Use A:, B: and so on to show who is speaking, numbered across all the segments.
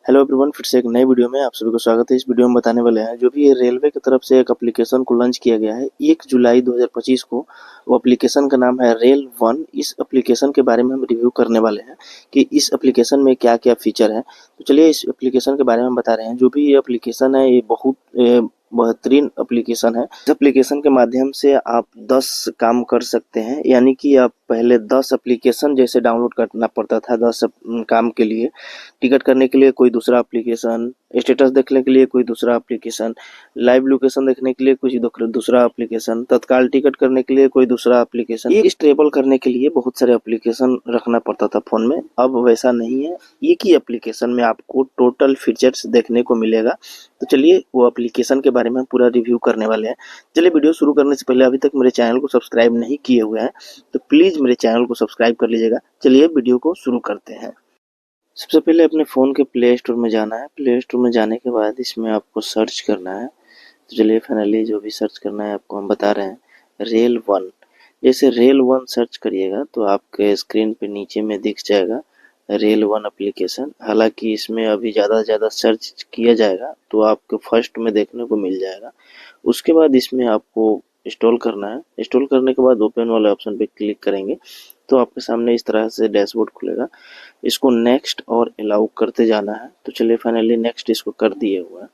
A: Hello everyone, फिर से एक नई वीडियो में आप सभी को स्वागत है। इस वीडियो में बताने वाले हैं जो भी रेलवे की तरफ से एक एप्लीकेशन को लॉन्च किया गया है 1 जुलाई 2025 को। वो एप्लीकेशन का नाम है रेल वन। इस एप्लीकेशन के बारे में हम रिव्यू करने वाले हैं कि इस एप्लीकेशन में क्या क्या फीचर है। तो चलिए इस एप्लीकेशन के बारे में बता रहे हैं। जो भी ये एप्लीकेशन है ये बहुत बेहतरीन एप्लीकेशन है। इस एप्लीकेशन के माध्यम से आप 10 काम कर सकते हैं, यानी कि आप पहले 10 एप्लीकेशन जैसे डाउनलोड करना पड़ता था 10 काम के लिए। टिकट करने के लिए कोई दूसरा एप्लीकेशन, स्टेटस देखने के लिए कोई दूसरा एप्लीकेशन, लाइव लोकेशन देखने के लिए कुछ दूसरा एप्लीकेशन, तत्काल टिकट करने के लिए कोई दूसरा एप्लीकेशन, ये ट्रेवल करने के लिए बहुत सारे एप्लीकेशन रखना पड़ता था फोन में। अब वैसा नहीं है, एक ही एप्लीकेशन में आपको टोटल फीचर्स देखने को मिलेगा। तो चलिए वो एप्लीकेशन के बारे में हम पूरा रिव्यू करने वाले हैं। चलिए वीडियो शुरू करने से पहले अभी तक मेरे चैनल को सब्सक्राइब नहीं किए हुए हैं तो प्लीज मेरे चैनल को सब्सक्राइब कर लीजिएगा। चलिए वीडियो को शुरू करते हैं। सबसे पहले अपने फ़ोन के प्ले स्टोर में जाना है। प्ले स्टोर में जाने के बाद इसमें आपको सर्च करना है। तो चलिए फाइनली जो भी सर्च करना है आपको हम बता रहे हैं, रेल वन। जैसे रेल वन सर्च करिएगा तो आपके स्क्रीन पे नीचे में दिख जाएगा रेल वन एप्लीकेशन। हालांकि इसमें अभी ज़्यादा से ज़्यादा सर्च किया जाएगा तो आपको फर्स्ट में देखने को मिल जाएगा। उसके बाद इसमें आपको इंस्टॉल करना है। इंस्टॉल करने के बाद ओपन वाले ऑप्शन पे क्लिक करेंगे तो आपके सामने इस तरह से डैशबोर्ड खुलेगा। इसको नेक्स्ट और अलाउ करते जाना है। तो चलिए फाइनली नेक्स्ट इसको कर दिए हुए हैं।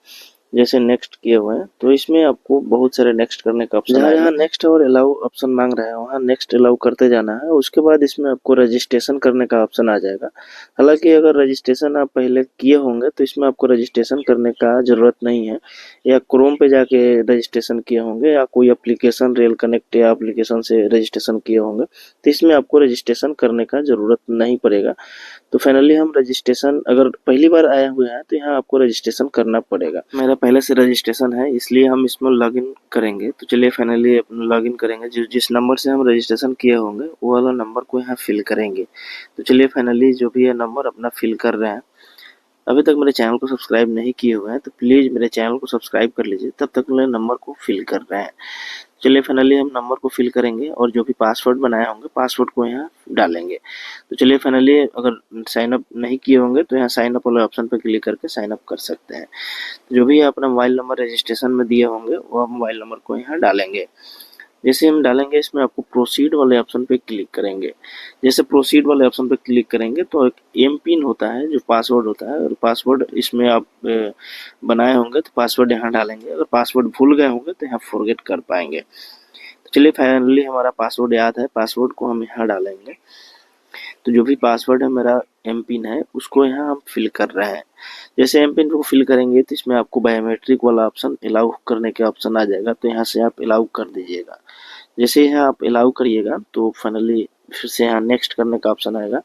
A: जैसे नेक्स्ट किए हुए हैं तो इसमें आपको बहुत सारे नेक्स्ट करने का ऑप्शन है। जहाँ नेक्स्ट और अलाउ ऑप्शन मांग रहा है वहाँ नेक्स्ट अलाउ करते जाना है। उसके बाद इसमें आपको रजिस्ट्रेशन करने का ऑप्शन आ जाएगा। हालांकि अगर रजिस्ट्रेशन आप पहले किए होंगे तो इसमें आपको रजिस्ट्रेशन करने का जरूरत नहीं है, या क्रोम पे जाके रजिस्ट्रेशन किए होंगे या कोई एप्लीकेशन रेल कनेक्ट या एप्लीकेशन से रजिस्ट्रेशन किए होंगे तो इसमें आपको रजिस्ट्रेशन करने का जरूरत नहीं पड़ेगा। तो फाइनली हम रजिस्ट्रेशन अगर पहली बार आए हुए हैं तो यहाँ आपको रजिस्ट्रेशन करना पड़ेगा। मेरा पहले से रजिस्ट्रेशन है इसलिए हम इसमें लॉगिन करेंगे। तो चलिए फाइनली लॉगिन करेंगे। जिस नंबर से हम रजिस्ट्रेशन किए होंगे वो वाला नंबर को यहाँ फिल करेंगे। तो चलिए फाइनली जो भी है नंबर अपना फिल कर रहे हैं। अभी तक मेरे चैनल को सब्सक्राइब नहीं किए हुए हैं तो प्लीज़ मेरे चैनल को सब्सक्राइब कर लीजिए, तब तक मेरे नंबर को फिल कर रहे हैं। चलिए फाइनली हम नंबर को फिल करेंगे और जो भी पासवर्ड बनाए होंगे पासवर्ड को यहाँ डालेंगे। तो चलिए फाइनली अगर साइन अप नहीं किए होंगे तो यहाँ साइन अप वाले ऑप्शन पर क्लिक करके साइन अप कर सकते हैं। जो भी अपना मोबाइल नंबर रजिस्ट्रेशन में दिए होंगे वो मोबाइल नंबर को यहाँ डालेंगे। जैसे हम डालेंगे इसमें आपको प्रोसीड वाले ऑप्शन पे क्लिक करेंगे। जैसे प्रोसीड वाले ऑप्शन पे क्लिक करेंगे तो एक एम पिन होता है जो पासवर्ड होता है, और पासवर्ड इसमें आप बनाए होंगे तो पासवर्ड यहाँ डालेंगे। अगर पासवर्ड भूल गए होंगे तो यहाँ फॉरगेट कर पाएंगे। तो चलिए फाइनली हमारा पासवर्ड याद है, पासवर्ड को हम यहाँ डालेंगे। तो जो भी पासवर्ड है मेरा एम पिन है उसको यहाँ हम फिल कर रहे हैं। जैसे एम पिन को फिल करेंगे तो इसमें आपको बायोमेट्रिक वाला ऑप्शन अलाउ करने के ऑप्शन आ जाएगा, तो यहाँ से आप अलाउ कर दीजिएगा। जैसे यहाँ आप अलाउ करिएगा तो फाइनली फिर से यहाँ नेक्स्ट करने का ऑप्शन आएगा,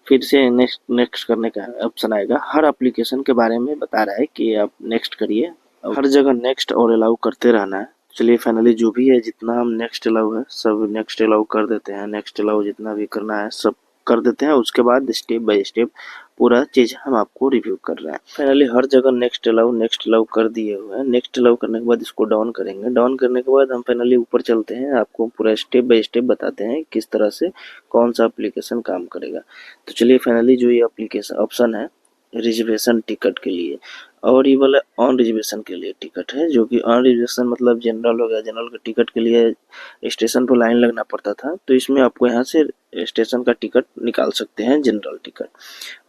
A: फिर से नेक्स्ट नेक्स्ट करने का ऑप्शन आएगा। हर एप्लीकेशन के बारे में बता रहा है कि आप नेक्स्ट करिए, हर जगह नेक्स्ट और अलाउ करते रहना है। चलिए फाइनली जो भी है जितना हम नेक्स्ट अलाउ है सब नेक्स्ट अलाउ कर देते हैं। नेक्स्ट अलाउ जितना भी करना है सब कर देते हैं। उसके बाद स्टेप बाय स्टेप पूरा चीज हम आपको रिव्यू कर रहे हैं। फाइनली हर जगह नेक्स्ट अलाउ कर दिए हुए हैं। नेक्स्ट अलाउ करने के बाद इसको डाउन करेंगे। डाउन करने के बाद हम फाइनली ऊपर चलते हैं, आपको पूरा स्टेप बाय स्टेप बताते हैं किस तरह से कौन सा एप्लीकेशन काम करेगा। तो चलिए फाइनली जो ये एप्लीकेशन ऑप्शन है रिजर्वेशन टिकट के लिए, और ये वाला ऑन रिजर्वेशन के लिए टिकट है। जो कि ऑन रिजर्वेशन मतलब जनरल हो गया। जनरल के टिकट के लिए स्टेशन पर लाइन लगना पड़ता था, तो इसमें आपको यहाँ से स्टेशन का टिकट निकाल सकते हैं, जनरल टिकट।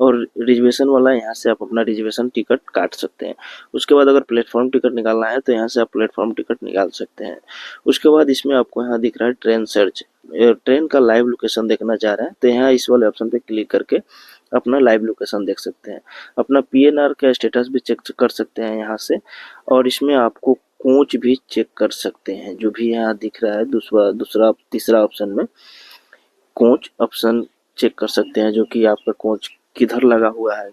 A: और रिजर्वेशन वाला यहाँ से आप अपना रिजर्वेशन टिकट काट सकते हैं। उसके बाद अगर प्लेटफॉर्म टिकट निकालना है तो यहाँ से आप प्लेटफॉर्म टिकट निकाल सकते हैं। उसके बाद इसमें आपको यहाँ दिख रहा है ट्रेन सर्च, ट्रेन का लाइव लोकेशन देखना चाह रहे हैं तो यहाँ इस वाले ऑप्शन पे क्लिक करके अपना लाइव लोकेशन देख सकते हैं। अपना पीएनआर का स्टेटस भी चेक कर सकते हैं यहाँ से, और इसमें आपको कोच भी चेक कर सकते हैं। जो भी यहाँ दिख रहा है दूसरा तीसरा ऑप्शन में कोच ऑप्शन चेक कर सकते हैं, जो कि आपका कोच किधर लगा हुआ है,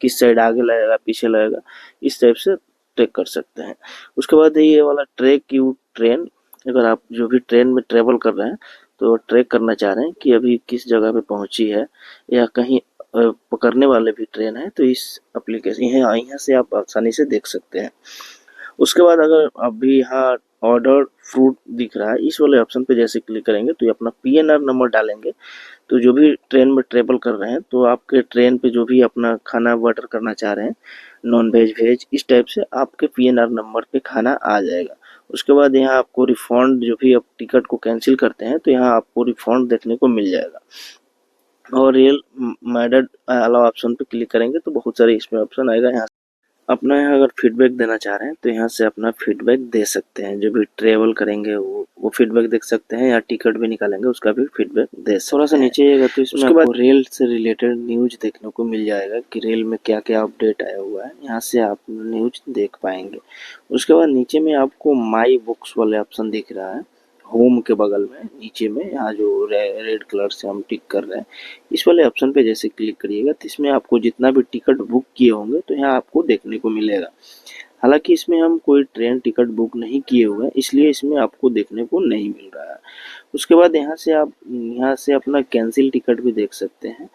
A: किस साइड आगे लगेगा पीछे लगेगा, इस टाइप से ट्रैक कर सकते हैं। उसके बाद ये वाला ट्रैक यू ट्रेन, अगर आप जो भी ट्रेन में ट्रेवल कर रहे हैं तो ट्रैक करना चाह रहे हैं कि अभी किस जगह पे पहुंची है या कहीं पकड़ने वाले भी ट्रेन है तो इस एप्लीकेशन यहाँ से आप आसानी से देख सकते हैं। उसके बाद अगर अभी यहाँ ऑर्डर फ्रूट दिख रहा है, इस वाले ऑप्शन पे जैसे क्लिक करेंगे तो ये अपना पीएनआर नंबर डालेंगे। तो जो भी ट्रेन में ट्रेवल कर रहे हैं तो आपके ट्रेन पे जो भी अपना खाना ऑर्डर करना चाह रहे हैं, नॉन वेज वेज इस टाइप से आपके पीएनआर नंबर पे खाना आ जाएगा। उसके बाद यहाँ आपको रिफंड, जो भी आप टिकट को कैंसिल करते हैं तो यहाँ आपको रिफंड देखने को मिल जाएगा। और रियल मैडेड अलाउ ऑप्शन पे क्लिक करेंगे तो बहुत सारे इसमें ऑप्शन आएगा। यहाँ अपना यहाँ अगर फीडबैक देना चाह रहे हैं तो यहाँ से अपना फीडबैक दे सकते हैं। जो भी ट्रेवल करेंगे वो फीडबैक देख सकते हैं, या टिकट भी निकालेंगे उसका भी फीडबैक दे सकते हैं। थोड़ा सा नीचे आएगा तो इसमें आपको रेल से रिलेटेड न्यूज देखने को मिल जाएगा कि रेल में क्या क्या अपडेट आया हुआ है, यहाँ से आप न्यूज देख पाएंगे। उसके बाद नीचे में आपको माई बुक्स वाले ऑप्शन दिख रहा है, होम के बगल में नीचे में, यहाँ जो रेड कलर से हम टिक कर रहे हैं, इस वाले ऑप्शन पे जैसे क्लिक करिएगा तो इसमें आपको जितना भी टिकट बुक किए होंगे तो यहाँ आपको देखने को मिलेगा। हालांकि इसमें हम कोई ट्रेन टिकट बुक नहीं किए हुए हैं, इसलिए इसमें आपको देखने को नहीं मिल रहा है। उसके बाद यहाँ से अपना कैंसिल टिकट भी देख सकते हैं,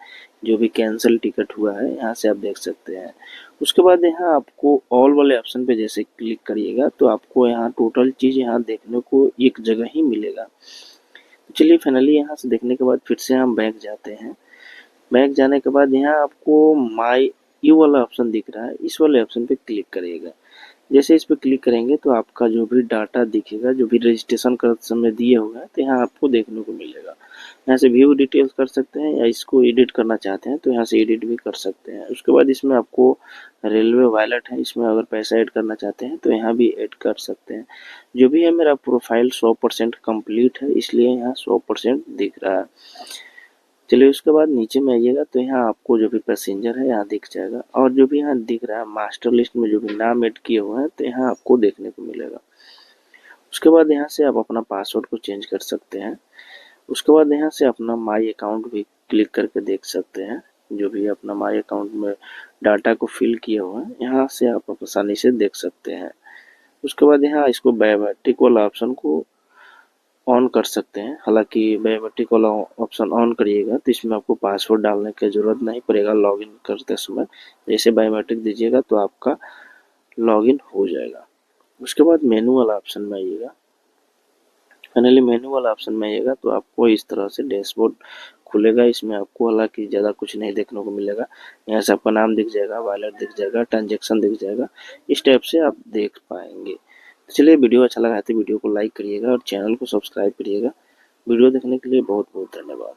A: जो भी कैंसिल टिकट हुआ है यहाँ से आप देख सकते हैं। उसके बाद यहाँ आपको ऑल वाले ऑप्शन पे जैसे क्लिक करिएगा तो आपको यहाँ टोटल चीज़ यहाँ देखने को एक जगह ही मिलेगा। चलिए फाइनली यहाँ से देखने के बाद फिर से हम बैक जाते हैं। बैक जाने के बाद यहाँ आपको माई यू वाला ऑप्शन दिख रहा है, इस वाले ऑप्शन पे क्लिक करिएगा। जैसे इस पे क्लिक करेंगे तो आपका जो भी डाटा दिखेगा, जो भी रजिस्ट्रेशन करते समय दिए हुए हैं, तो यहाँ आपको देखने को मिलेगा। यहाँ से व्यू डिटेल्स कर सकते हैं, या इसको एडिट करना चाहते हैं तो यहाँ से एडिट भी कर सकते हैं। उसके बाद इसमें आपको रेलवे वॉलेट है, इसमें अगर पैसा ऐड करना चाहते हैं तो यहाँ भी ऐड कर सकते हैं। जो भी है मेरा प्रोफाइल 100% कंप्लीट है, इसलिए यहाँ 100% दिख रहा है। चलिए उसके बाद नीचे में आइएगा तो यहाँ आपको जो भी पैसेंजर है यहाँ दिख जाएगा, और जो भी यहाँ दिख रहा है मास्टर लिस्ट में जो भी नाम ऐड किए हुए हैं तो यहाँ आपको देखने को मिलेगा। उसके बाद यहाँ से आप अपना पासवर्ड को चेंज कर सकते हैं। उसके बाद यहाँ से अपना माई अकाउंट भी क्लिक करके देख सकते हैं, जो भी अपना माई अकाउंट में डाटा को फिल किए हुए हैं यहाँ से आप आसानी से देख सकते हैं। उसके बाद यहाँ इसको बायोमेट्रिक वाला ऑप्शन को ऑन कर सकते हैं। हालांकि बायोमेट्रिक वाला ऑप्शन ऑन करिएगा तो इसमें आपको पासवर्ड डालने की ज़रूरत नहीं पड़ेगा लॉगिन करते समय। जैसे बायोमेट्रिक दीजिएगा तो आपका लॉगिन हो जाएगा। उसके बाद मेनू वाला ऑप्शन में आइएगा। फाइनली मेनू वाला ऑप्शन में आइएगा तो आपको इस तरह से डैशबोर्ड खुलेगा। इसमें आपको हालांकि ज़्यादा कुछ नहीं देखने को मिलेगा। यहाँ से आपका नाम दिख जाएगा, वॉलेट दिख जाएगा, ट्रांजेक्शन दिख जाएगा, इस टाइप से आप देख पाएंगे। चलिए वीडियो अच्छा लगा है तो वीडियो को लाइक करिएगा और चैनल को सब्सक्राइब करिएगा। वीडियो देखने के लिए बहुत बहुत धन्यवाद।